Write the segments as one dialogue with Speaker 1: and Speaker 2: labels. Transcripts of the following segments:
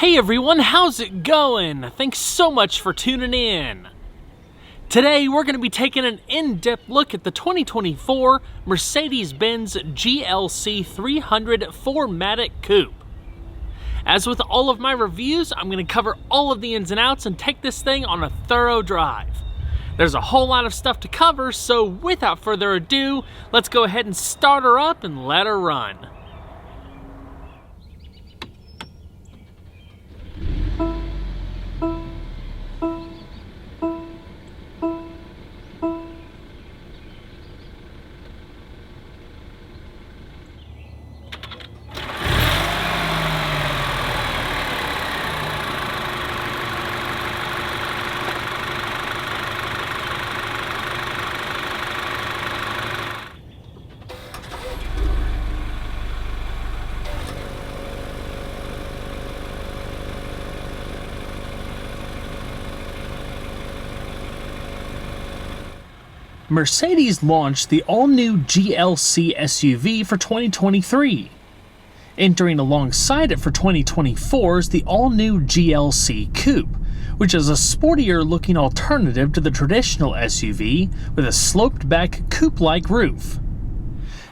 Speaker 1: Hey everyone, how's it going? Thanks so much for tuning in. Today we're going to be taking an in-depth look at the 2024 Mercedes-Benz GLC 300 4Matic Coupe. As with all of my reviews, I'm going to cover all of the ins and outs and take this thing on a thorough drive. There's a whole lot of stuff to cover, so without further ado, let's go ahead and start her up and let her run. Mercedes launched the all-new GLC SUV for 2023. Entering alongside it for 2024 is the all-new GLC Coupe, which is a sportier-looking alternative to the traditional SUV with a sloped-back coupe-like roof.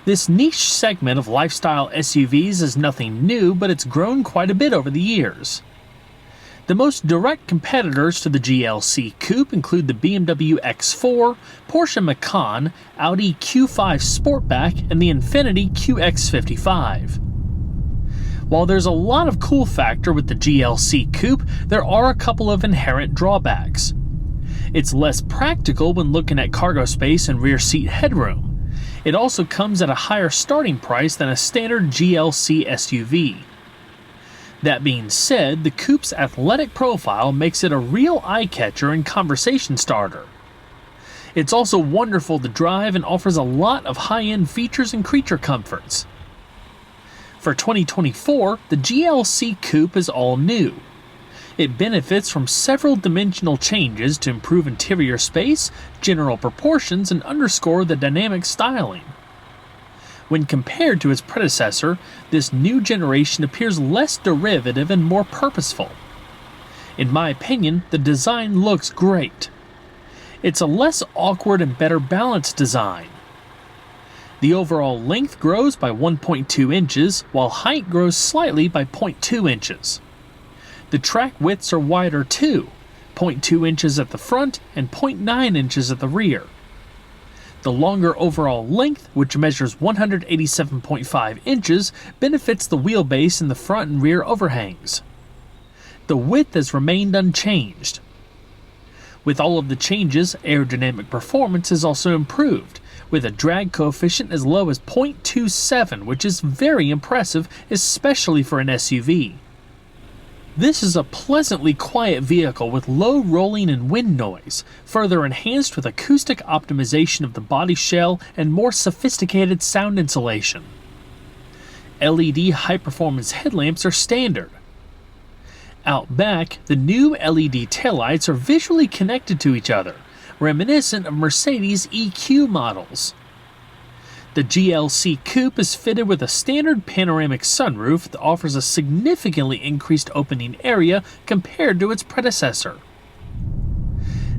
Speaker 1: This niche segment of lifestyle SUVs is nothing new, but it's grown quite a bit over the years. The most direct competitors to the GLC Coupe include the BMW X4, Porsche Macan, Audi Q5 Sportback, and the Infiniti QX55. While there's a lot of cool factor with the GLC Coupe, there are a couple of inherent drawbacks. It's less practical when looking at cargo space and rear seat headroom. It also comes at a higher starting price than a standard GLC SUV. That being said, the Coupe's athletic profile makes it a real eye-catcher and conversation starter. It's also wonderful to drive and offers a lot of high-end features and creature comforts. For 2024, the GLC Coupe is all new. It benefits from several dimensional changes to improve interior space, general proportions, and underscore the dynamic styling. When compared to its predecessor, this new generation appears less derivative and more purposeful. In my opinion, the design looks great. It's a less awkward and better balanced design. The overall length grows by 1.2 inches, while height grows slightly by 0.2 inches. The track widths are wider too, 0.2 inches at the front and 0.9 inches at the rear. The longer overall length, which measures 187.5 inches, benefits the wheelbase in the front and rear overhangs. The width has remained unchanged. With all of the changes, aerodynamic performance is also improved, with a drag coefficient as low as 0.27, which is very impressive, especially for an SUV. This is a pleasantly quiet vehicle with low rolling and wind noise, further enhanced with acoustic optimization of the body shell and more sophisticated sound insulation. LED high-performance headlamps are standard. Out back, the new LED taillights are visually connected to each other, reminiscent of Mercedes EQ models. The GLC Coupe is fitted with a standard panoramic sunroof that offers a significantly increased opening area compared to its predecessor.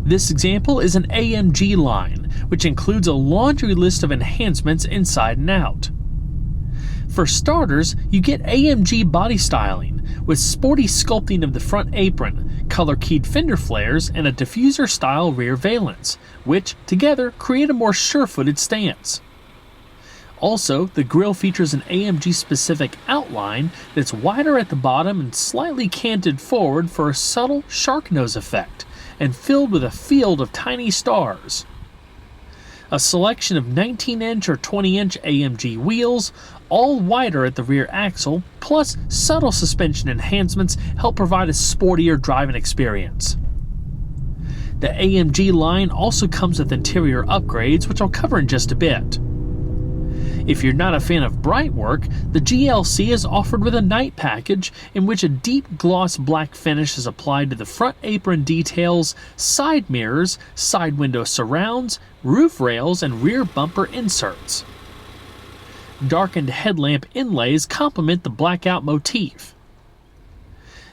Speaker 1: This example is an AMG line, which includes a laundry list of enhancements inside and out. For starters, you get AMG body styling, with sporty sculpting of the front apron, color-keyed fender flares, and a diffuser-style rear valance, which, together, create a more sure-footed stance. Also, the grille features an AMG-specific outline that's wider at the bottom and slightly canted forward for a subtle shark nose effect, and filled with a field of tiny stars. A selection of 19-inch or 20-inch AMG wheels, all wider at the rear axle, plus subtle suspension enhancements help provide a sportier driving experience. The AMG line also comes with interior upgrades, which I'll cover in just a bit. If you're not a fan of bright work, the GLC is offered with a night package in which a deep gloss black finish is applied to the front apron details, side mirrors, side window surrounds, roof rails, and rear bumper inserts. Darkened headlamp inlays complement the blackout motif.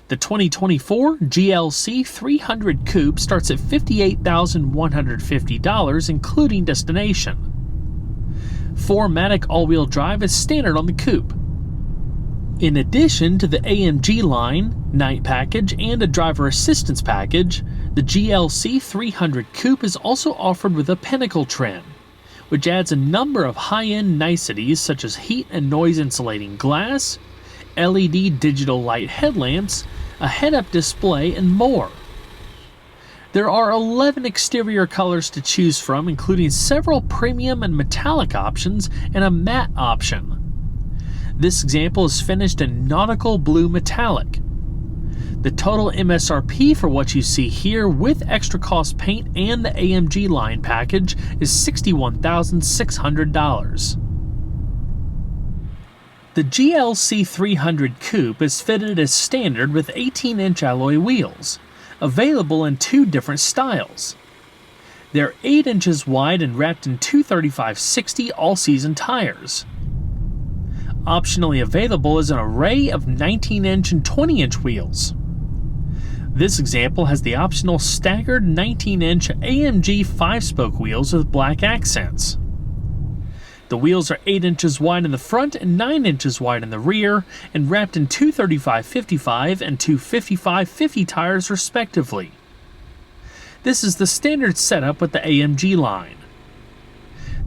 Speaker 1: The 2024 GLC 300 Coupe starts at $58,150 including destination. 4Matic all-wheel drive is standard on the coupe. In addition to the AMG line, night package, and a driver assistance package, the GLC 300 Coupe is also offered with a Pinnacle trim, which adds a number of high-end niceties such as heat and noise insulating glass, LED digital light headlamps, a head-up display, and more. There are 11 exterior colors to choose from, including several premium and metallic options and a matte option. This example is finished in nautical blue metallic. The total MSRP for what you see here with extra cost paint and the AMG line package is $61,600. The GLC 300 Coupe is fitted as standard with 18-inch alloy wheels, available in two different styles. They're 8 inches wide and wrapped in 235/60 all-season tires. Optionally available is an array of 19-inch and 20-inch wheels. This example has the optional staggered 19-inch AMG 5-spoke wheels with black accents. The wheels are 8 inches wide in the front and 9 inches wide in the rear, and wrapped in 235/55 and 255/50 tires respectively. This is the standard setup with the AMG line.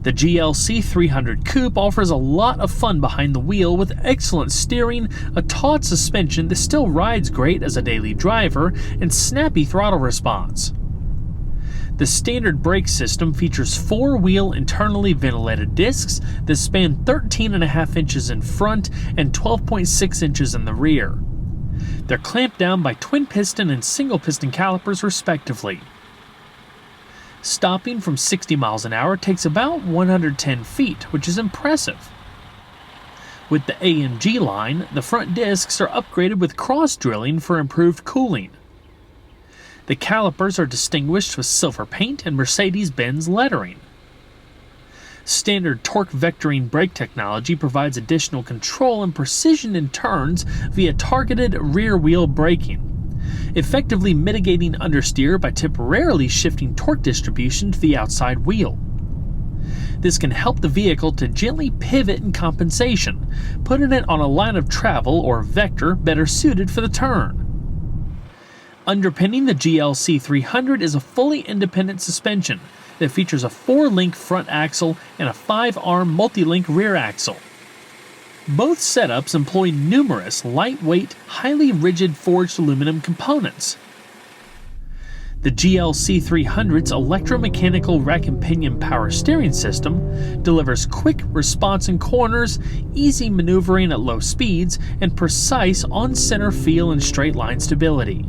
Speaker 1: The GLC 300 Coupe offers a lot of fun behind the wheel with excellent steering, a taut suspension that still rides great as a daily driver, and snappy throttle response. The standard brake system features 4-wheel internally ventilated discs that span 13.5 inches in front and 12.6 inches in the rear. They're clamped down by twin-piston and single-piston calipers respectively. Stopping from 60 miles an hour takes about 110 feet, which is impressive. With the AMG line, the front discs are upgraded with cross-drilling for improved cooling. The calipers are distinguished with silver paint and Mercedes-Benz lettering. Standard torque vectoring brake technology provides additional control and precision in turns via targeted rear-wheel braking, effectively mitigating understeer by temporarily shifting torque distribution to the outside wheel. This can help the vehicle to gently pivot in compensation, putting it on a line of travel or vector better suited for the turn. Underpinning the GLC 300 is a fully independent suspension that features a 4-link front axle and a 5-arm multi-link rear axle. Both setups employ numerous lightweight, highly rigid forged aluminum components. The GLC 300's electromechanical rack and pinion power steering system delivers quick response in corners, easy maneuvering at low speeds, and precise on-center feel and straight line stability.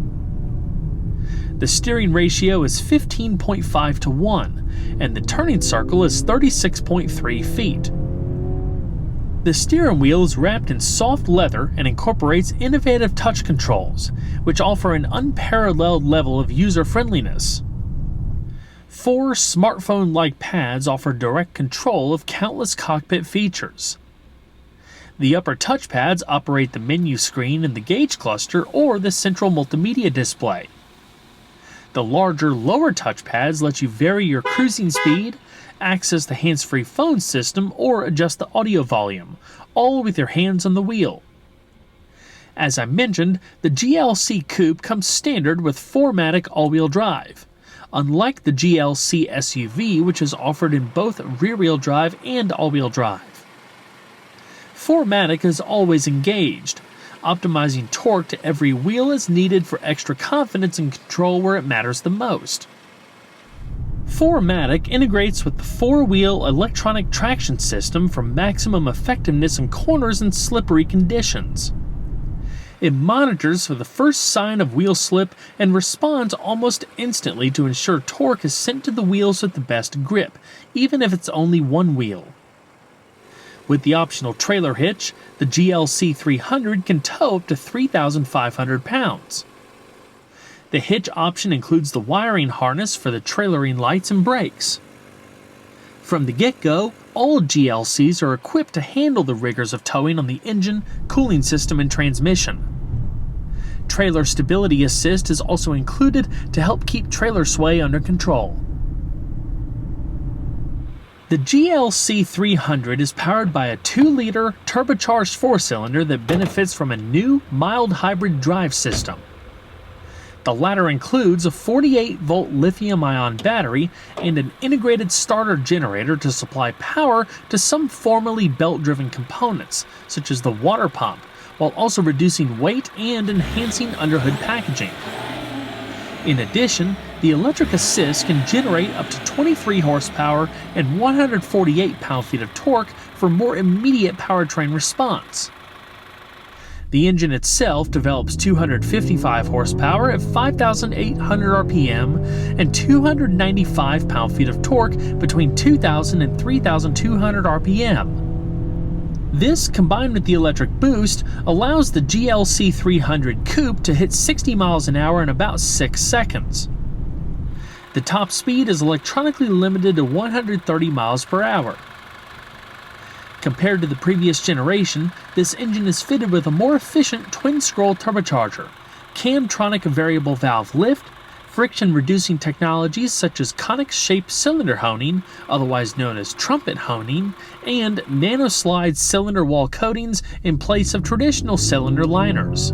Speaker 1: The steering ratio is 15.5 to 1, and the turning circle is 36.3 feet. The steering wheel is wrapped in soft leather and incorporates innovative touch controls, which offer an unparalleled level of user-friendliness. 4 smartphone-like pads offer direct control of countless cockpit features. The upper touchpads operate the menu screen and the gauge cluster or the central multimedia display. The larger lower touchpads let you vary your cruising speed, access the hands-free phone system, or adjust the audio volume, all with your hands on the wheel. As I mentioned, the GLC Coupe comes standard with 4Matic all-wheel drive, unlike the GLC SUV, which is offered in both rear-wheel drive and all-wheel drive. 4Matic is always engaged, optimizing torque to every wheel as needed for extra confidence and control where it matters the most. 4Matic integrates with the 4-wheel electronic traction system for maximum effectiveness in corners and slippery conditions. It monitors for the first sign of wheel slip and responds almost instantly to ensure torque is sent to the wheels with the best grip, even if it's only one wheel. With the optional trailer hitch, the GLC 300 can tow up to 3,500 pounds. The hitch option includes the wiring harness for the trailering lights and brakes. From the get-go, all GLCs are equipped to handle the rigors of towing on the engine, cooling system, and transmission. Trailer stability assist is also included to help keep trailer sway under control. The GLC 300 is powered by a 2-liter turbocharged 4-cylinder that benefits from a new mild hybrid drive system. The latter includes a 48-volt lithium-ion battery and an integrated starter generator to supply power to some formerly belt-driven components, such as the water pump, while also reducing weight and enhancing underhood packaging. In addition, the electric assist can generate up to 23 horsepower and 148 pound-feet of torque for more immediate powertrain response. The engine itself develops 255 horsepower at 5,800 RPM and 295 pound-feet of torque between 2,000 and 3,200 RPM. This, combined with the electric boost, allows the GLC 300 Coupe to hit 60 miles an hour in about 6 seconds. The top speed is electronically limited to 130 miles per hour. Compared to the previous generation, this engine is fitted with a more efficient twin-scroll turbocharger, Camtronic variable valve lift, friction-reducing technologies such as conic-shaped cylinder honing, otherwise known as trumpet honing, and nanoslide cylinder wall coatings in place of traditional cylinder liners.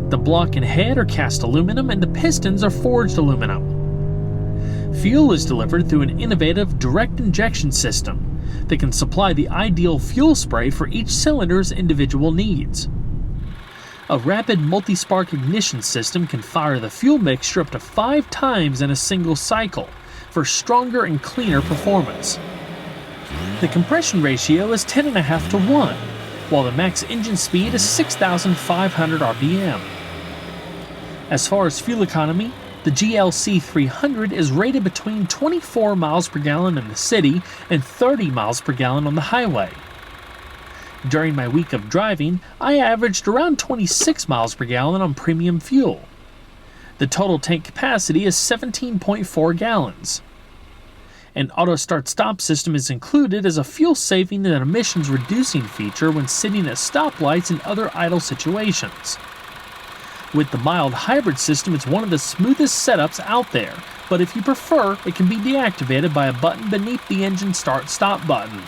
Speaker 1: The block and head are cast aluminum and the pistons are forged aluminum. Fuel is delivered through an innovative direct injection system that can supply the ideal fuel spray for each cylinder's individual needs. A rapid multi-spark ignition system can fire the fuel mixture up to 5 times in a single cycle for stronger and cleaner performance. The compression ratio is 10.5 to 1, while the max engine speed is 6,500 RPM. As far as fuel economy, the GLC 300 is rated between 24 miles per gallon in the city and 30 miles per gallon on the highway. During my week of driving, I averaged around 26 miles per gallon on premium fuel. The total tank capacity is 17.4 gallons. An auto start-stop system is included as a fuel-saving and emissions-reducing feature when sitting at stoplights and other idle situations. With the mild hybrid system, it's one of the smoothest setups out there, but if you prefer, it can be deactivated by a button beneath the engine start-stop button.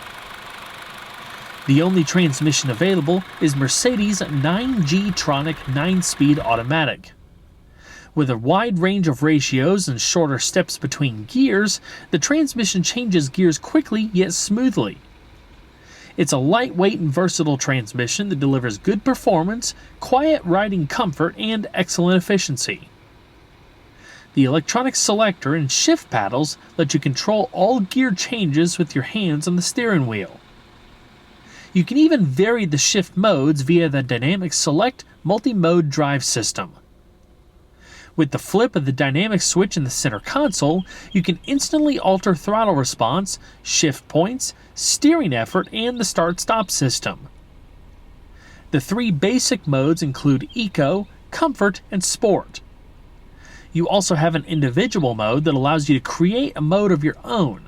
Speaker 1: The only transmission available is Mercedes' 9G-tronic 9-speed automatic. With a wide range of ratios and shorter steps between gears, the transmission changes gears quickly yet smoothly. It's a lightweight and versatile transmission that delivers good performance, quiet riding comfort, and excellent efficiency. The electronic selector and shift paddles let you control all gear changes with your hands on the steering wheel. You can even vary the shift modes via the dynamic select multi-mode drive system. With the flip of the dynamic switch in the center console, you can instantly alter throttle response, shift points, steering effort, and the start-stop system. The 3 basic modes include Eco, Comfort, and Sport. You also have an individual mode that allows you to create a mode of your own.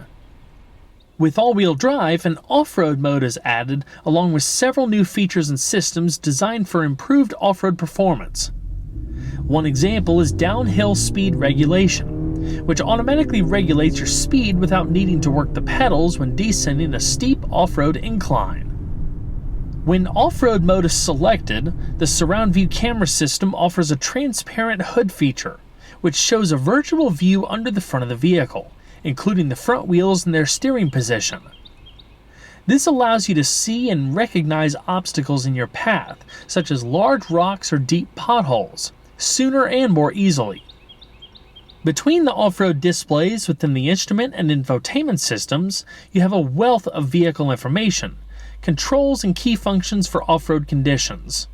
Speaker 1: With all-wheel drive, an off-road mode is added along with several new features and systems designed for improved off-road performance. One example is downhill speed regulation, which automatically regulates your speed without needing to work the pedals when descending a steep off-road incline. When off-road mode is selected, the surround view camera system offers a transparent hood feature, which shows a virtual view under the front of the vehicle, including the front wheels and their steering position. This allows you to see and recognize obstacles in your path, such as large rocks or deep potholes, sooner and more easily. Between the off-road displays within the instrument and infotainment systems, you have a wealth of vehicle information, controls, and key functions for off-road conditions.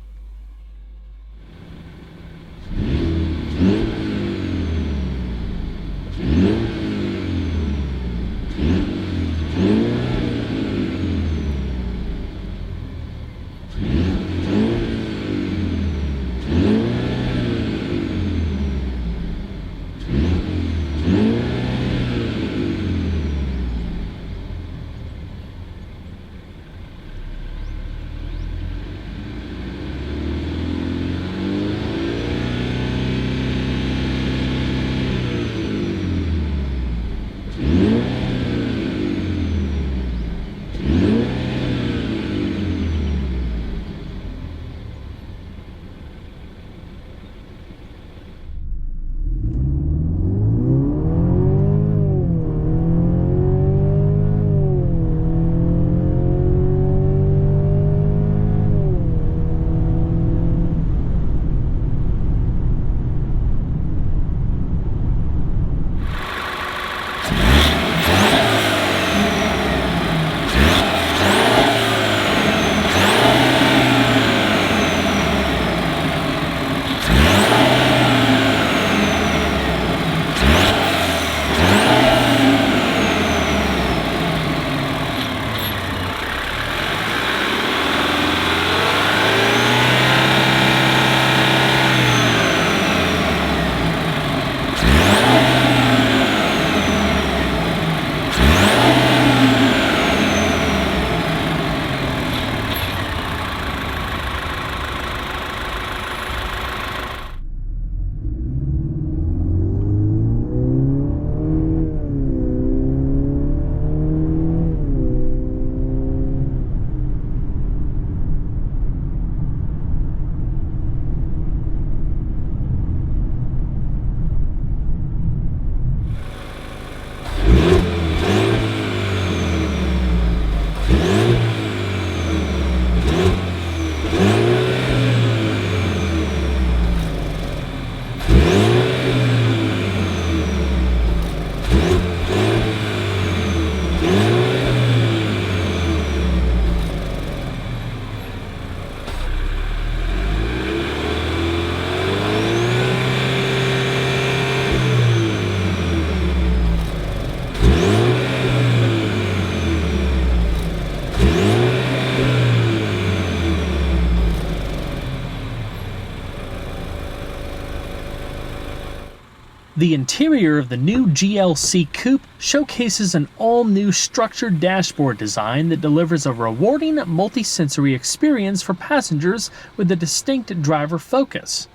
Speaker 1: The interior of the new GLC Coupe showcases an all-new structured dashboard design that delivers a rewarding multi-sensory experience for passengers with a distinct driver focus.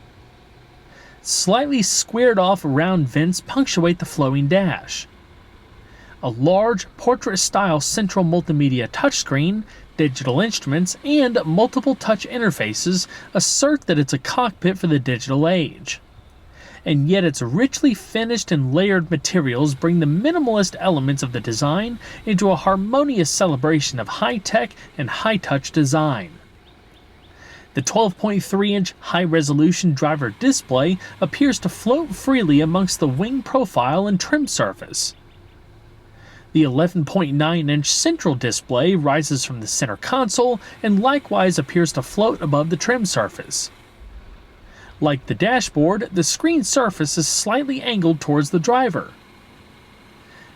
Speaker 1: Slightly squared-off round vents punctuate the flowing dash. A large, portrait-style central multimedia touchscreen, digital instruments, and multiple touch interfaces assert that it's a cockpit for the digital age. And yet its richly finished and layered materials bring the minimalist elements of the design into a harmonious celebration of high-tech and high-touch design. The 12.3-inch high-resolution driver display appears to float freely amongst the wing profile and trim surface. The 11.9-inch central display rises from the center console and likewise appears to float above the trim surface. Like the dashboard, the screen surface is slightly angled towards the driver.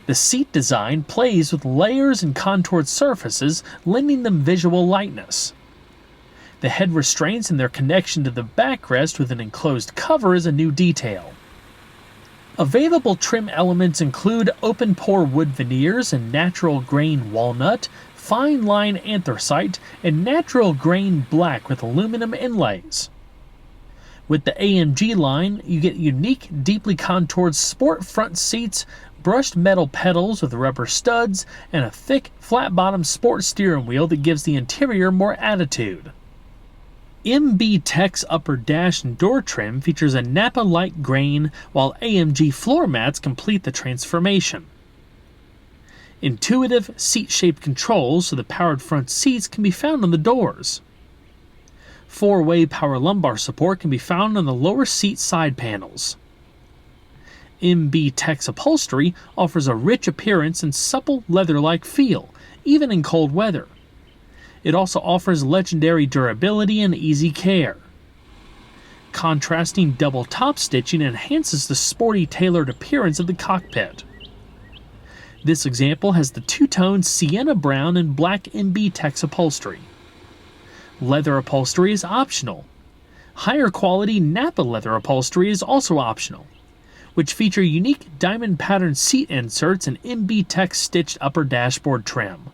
Speaker 1: The seat design plays with layers and contoured surfaces, lending them visual lightness. The head restraints and their connection to the backrest with an enclosed cover is a new detail. Available trim elements include open-pore wood veneers and natural grain walnut, fine line anthracite, and natural grain black with aluminum inlays. With the AMG line, you get unique, deeply contoured sport front seats, brushed metal pedals with rubber studs, and a thick, flat-bottomed sport steering wheel that gives the interior more attitude. MB Tech's upper dash and door trim features a Napa light grain, while AMG floor mats complete the transformation. Intuitive, seat-shaped controls so the powered front seats can be found on the doors. 4-way power lumbar support can be found on the lower seat side panels. MB Tech's upholstery offers a rich appearance and supple leather-like feel, even in cold weather. It also offers legendary durability and easy care. Contrasting double top stitching enhances the sporty tailored appearance of the cockpit. This example has the two-tone sienna brown and black MB Tech's upholstery. Leather upholstery is optional. Higher quality Napa leather upholstery is also optional, which feature unique diamond patterned seat inserts and MB Tech stitched upper dashboard trim.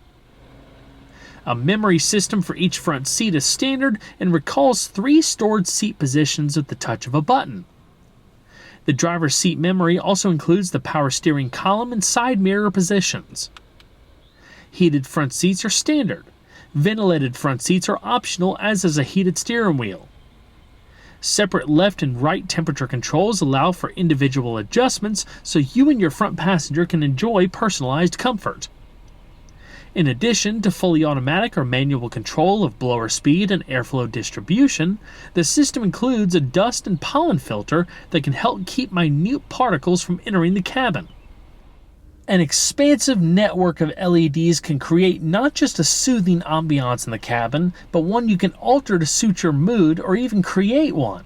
Speaker 1: A memory system for each front seat is standard and recalls 3 stored seat positions at the touch of a button. The driver's seat memory also includes the power steering column and side mirror positions. Heated front seats are standard. Ventilated front seats are optional, as is a heated steering wheel. Separate left and right temperature controls allow for individual adjustments so you and your front passenger can enjoy personalized comfort. In addition to fully automatic or manual control of blower speed and airflow distribution, the system includes a dust and pollen filter that can help keep minute particles from entering the cabin. An expansive network of LEDs can create not just a soothing ambiance in the cabin, but one you can alter to suit your mood or even create one.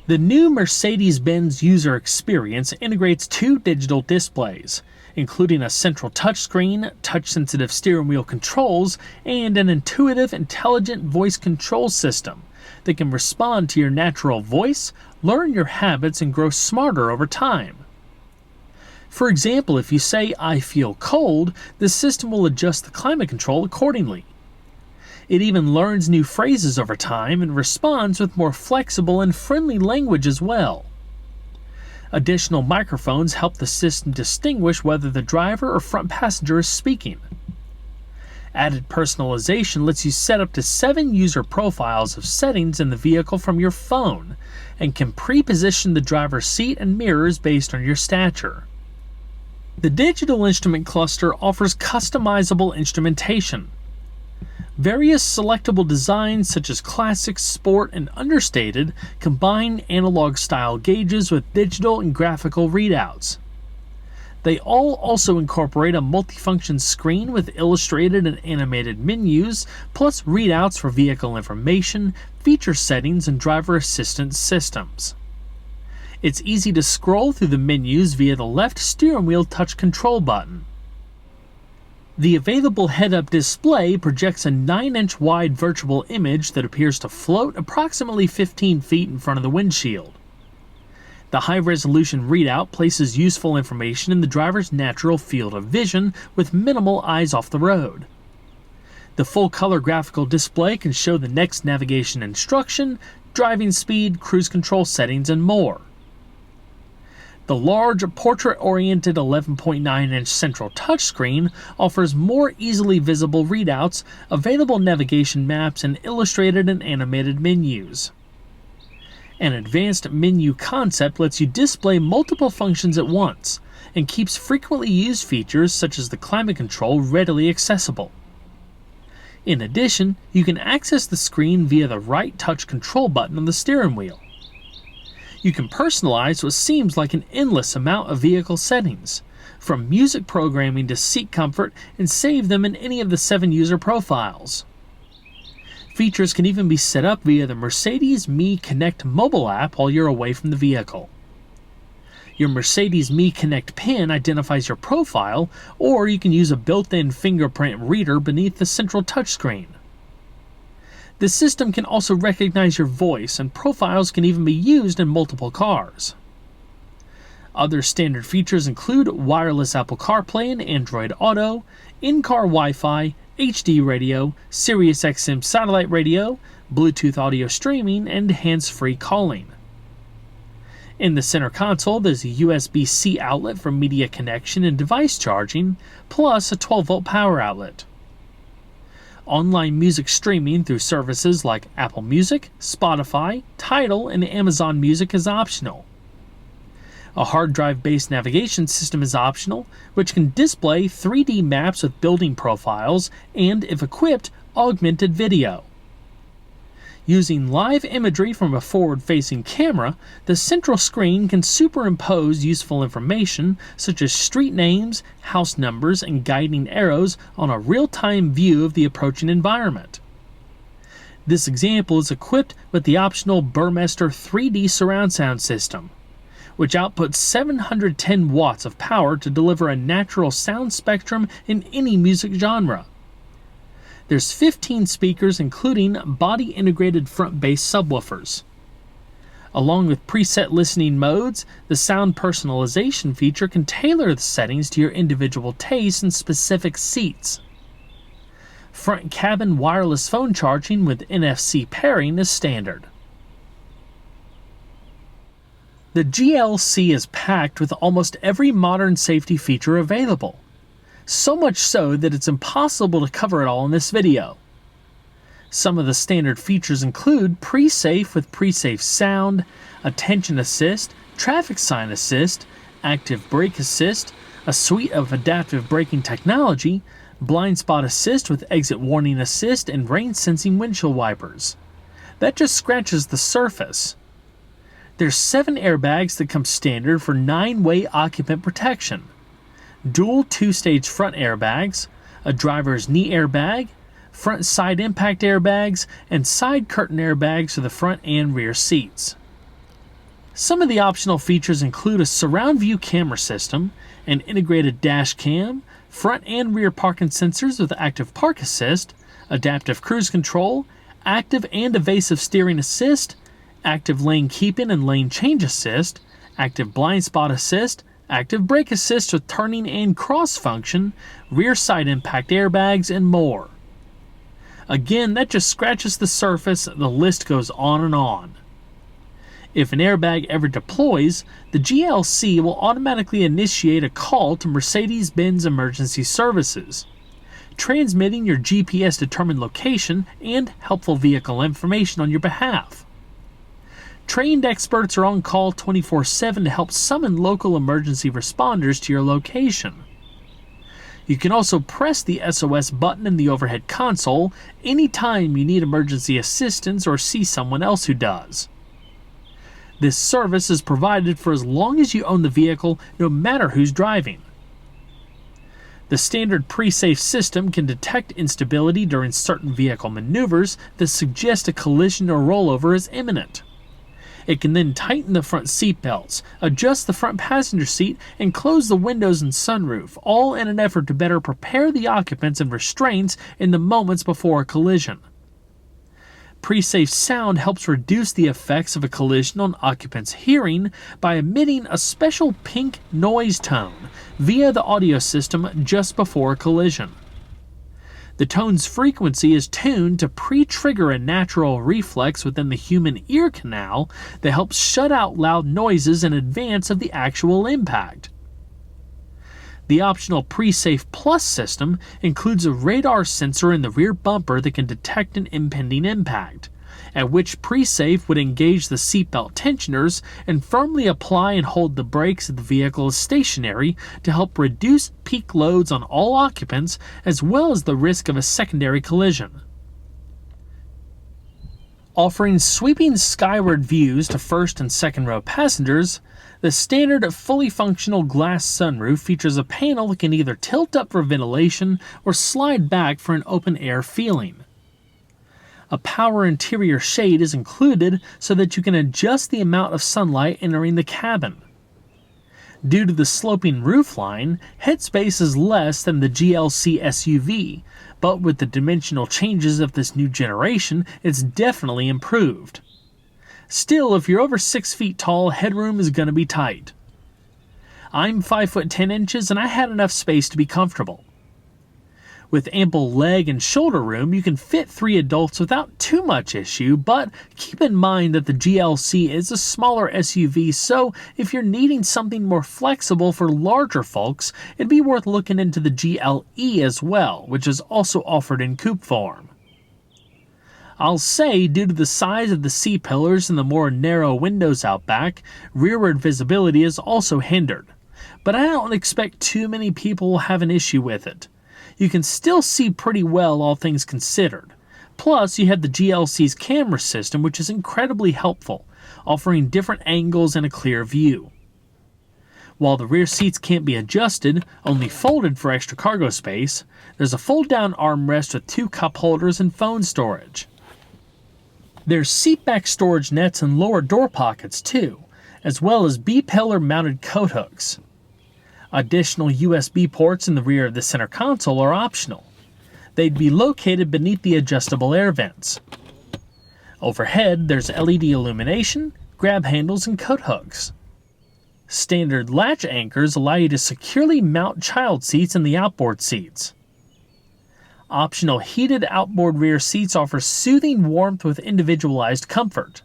Speaker 1: The new Mercedes-Benz user experience integrates 2 digital displays, including a central touchscreen, touch-sensitive steering wheel controls, and an intuitive, intelligent voice control system that can respond to your natural voice, learn your habits, and grow smarter over time. For example, if you say, "I feel cold," the system will adjust the climate control accordingly. It even learns new phrases over time and responds with more flexible and friendly language as well. Additional microphones help the system distinguish whether the driver or front passenger is speaking. Added personalization lets you set up to 7 user profiles of settings in the vehicle from your phone and can pre-position the driver's seat and mirrors based on your stature. The digital instrument cluster offers customizable instrumentation. Various selectable designs such as classic, sport, and understated combine analog-style gauges with digital and graphical readouts. They all also incorporate a multifunction screen with illustrated and animated menus, plus readouts for vehicle information, feature settings, and driver assistance systems. It's easy to scroll through the menus via the left steering wheel touch control button. The available head-up display projects a 9-inch wide virtual image that appears to float approximately 15 feet in front of the windshield. The high-resolution readout places useful information in the driver's natural field of vision with minimal eyes off the road. The full-color graphical display can show the next navigation instruction, driving speed, cruise control settings, and more. The large, portrait-oriented 11.9-inch central touchscreen offers more easily visible readouts, available navigation maps, and illustrated and animated menus. An advanced menu concept lets you display multiple functions at once, and keeps frequently used features such as the climate control readily accessible. In addition, you can access the screen via the right touch control button on the steering wheel. You can personalize what seems like an endless amount of vehicle settings, from music programming to seat comfort, and save them in any of the 7 user profiles. Features can even be set up via the Mercedes Me Connect mobile app while you're away from the vehicle. Your Mercedes Me Connect pin identifies your profile, or you can use a built-in fingerprint reader beneath the central touchscreen. The system can also recognize your voice, and profiles can even be used in multiple cars. Other standard features include wireless Apple CarPlay and Android Auto, in-car Wi-Fi, HD radio, Sirius XM satellite radio, Bluetooth audio streaming, and hands-free calling. In the center console, there's a USB-C outlet for media connection and device charging, plus a 12-volt power outlet. Online music streaming through services like Apple Music, Spotify, Tidal, and Amazon Music is optional. A hard drive-based navigation system is optional, which can display 3D maps with building profiles and, if equipped, augmented video. Using live imagery from a forward-facing camera, the central screen can superimpose useful information such as street names, house numbers, and guiding arrows on a real-time view of the approaching environment. This example is equipped with the optional Burmester 3D surround sound system, which outputs 710 watts of power to deliver a natural sound spectrum in any music genre. There's 15 speakers, including body-integrated front-bass subwoofers. Along with preset listening modes, the sound personalization feature can tailor the settings to your individual tastes and specific seats. Front cabin wireless phone charging with NFC pairing is standard. The GLC is packed with almost every modern safety feature available. So much so that it's impossible to cover it all in this video. Some of the standard features include pre-safe with pre-safe sound, attention assist, traffic sign assist, active brake assist, a suite of adaptive braking technology, blind spot assist with exit warning assist, and rain sensing windshield wipers. That just scratches the surface. There's 7 airbags that come standard for 9-way occupant protection. Dual 2-stage front airbags, a driver's knee airbag, front side impact airbags, and side curtain airbags for the front and rear seats. Some of the optional features include a surround view camera system, an integrated dash cam, front and rear parking sensors with active park assist, adaptive cruise control, active and evasive steering assist, active lane keeping and lane change assist, active blind spot assist, active brake assist with turning and cross function, rear side impact airbags, and more. Again, that just scratches the surface. The list goes on and on. If an airbag ever deploys, the GLC will automatically initiate a call to Mercedes-Benz emergency services, transmitting your GPS-determined location and helpful vehicle information on your behalf. Trained experts are on call 24/7 to help summon local emergency responders to your location. You can also press the SOS button in the overhead console anytime you need emergency assistance or see someone else who does. This service is provided for as long as you own the vehicle, no matter who's driving. The standard pre-safe system can detect instability during certain vehicle maneuvers that suggest a collision or rollover is imminent. It can then tighten the front seat belts, adjust the front passenger seat, and close the windows and sunroof, all in an effort to better prepare the occupants and restraints in the moments before a collision. pre-safe sound helps reduce the effects of a collision on occupants' hearing by emitting a special pink noise tone via the audio system just before a collision. The tone's frequency is tuned to pre-trigger a natural reflex within the human ear canal that helps shut out loud noises in advance of the actual impact. The optional Pre-Safe Plus system includes a radar sensor in the rear bumper that can detect an impending impact, at which Pre-Safe would engage the seatbelt tensioners and firmly apply and hold the brakes if the vehicle is stationary to help reduce peak loads on all occupants as well as the risk of a secondary collision. Offering sweeping skyward views to first and second row passengers, the standard fully functional glass sunroof features a panel that can either tilt up for ventilation or slide back for an open air feeling. A power interior shade is included so that you can adjust the amount of sunlight entering the cabin. Due to the sloping roofline, headspace is less than the GLC SUV, but with the dimensional changes of this new generation, it's definitely improved. Still, if you're over 6 feet tall, headroom is going to be tight. I'm 5 foot 10 inches and I had enough space to be comfortable. With ample leg and shoulder room, you can fit 3 adults without too much issue, but keep in mind that the GLC is a smaller SUV, so if you're needing something more flexible for larger folks, it'd be worth looking into the GLE as well, which is also offered in coupe form. I'll say, due to the size of the C-pillars and the more narrow windows out back, rearward visibility is also hindered, but I don't expect too many people will have an issue with it. You can still see pretty well, all things considered. Plus, you have the GLC's camera system, which is incredibly helpful, offering different angles and a clear view. While the rear seats can't be adjusted, only folded for extra cargo space, there's a fold-down armrest with 2 cup holders and phone storage. There's seatback storage nets and lower door pockets too, as well as B-pillar mounted coat hooks. Additional USB ports in the rear of the center console are optional. They'd be located beneath the adjustable air vents. Overhead, there's LED illumination, grab handles, and coat hooks. Standard latch anchors allow you to securely mount child seats in the outboard seats. Optional heated outboard rear seats offer soothing warmth with individualized comfort.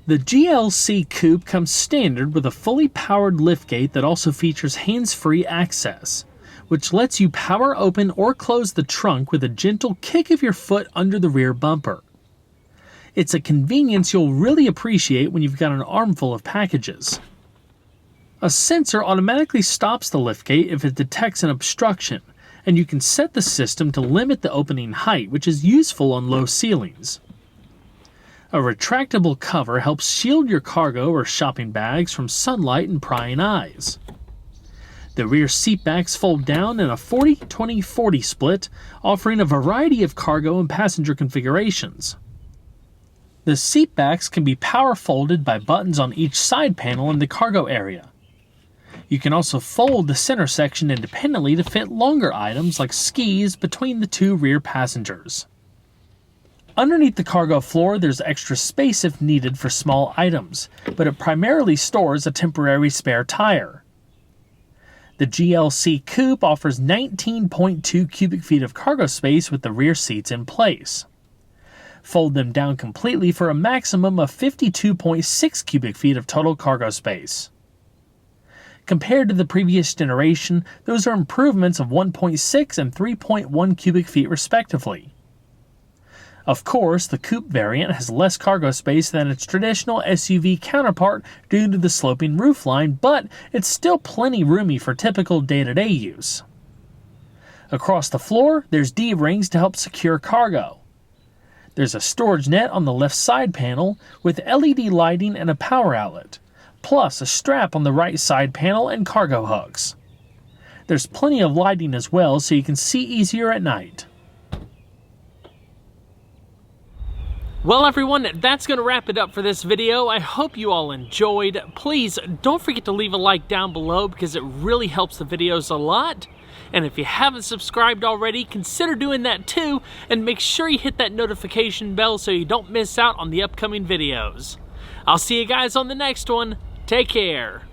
Speaker 1: The GLC Coupe comes standard with a fully powered liftgate that also features hands-free access, which lets you power open or close the trunk with a gentle kick of your foot under the rear bumper. It's a convenience you'll really appreciate when you've got an armful of packages. A sensor automatically stops the liftgate if it detects an obstruction, and you can set the system to limit the opening height, which is useful on low ceilings. A retractable cover helps shield your cargo or shopping bags from sunlight and prying eyes. The rear seatbacks fold down in a 40-20-40 split, offering a variety of cargo and passenger configurations. The seatbacks can be power folded by buttons on each side panel in the cargo area. You can also fold the center section independently to fit longer items like skis between the 2 rear passengers. Underneath the cargo floor, there's extra space if needed for small items, but it primarily stores a temporary spare tire. The GLC Coupe offers 19.2 cubic feet of cargo space with the rear seats in place. Fold them down completely for a maximum of 52.6 cubic feet of total cargo space. Compared to the previous generation, those are improvements of 1.6 and 3.1 cubic feet respectively. Of course, the coupe variant has less cargo space than its traditional SUV counterpart due to the sloping roofline, but it's still plenty roomy for typical day-to-day use. Across the floor, there's D-rings to help secure cargo. There's a storage net on the left side panel with LED lighting and a power outlet, plus a strap on the right side panel and cargo hooks. There's plenty of lighting as well, so you can see easier at night. Well everyone, that's going to wrap it up for this video. I hope you all enjoyed. Please don't forget to leave a like down below because it really helps the videos a lot. And if you haven't subscribed already, consider doing that too, and make sure you hit that notification bell so you don't miss out on the upcoming videos. I'll see you guys on the next one. Take care.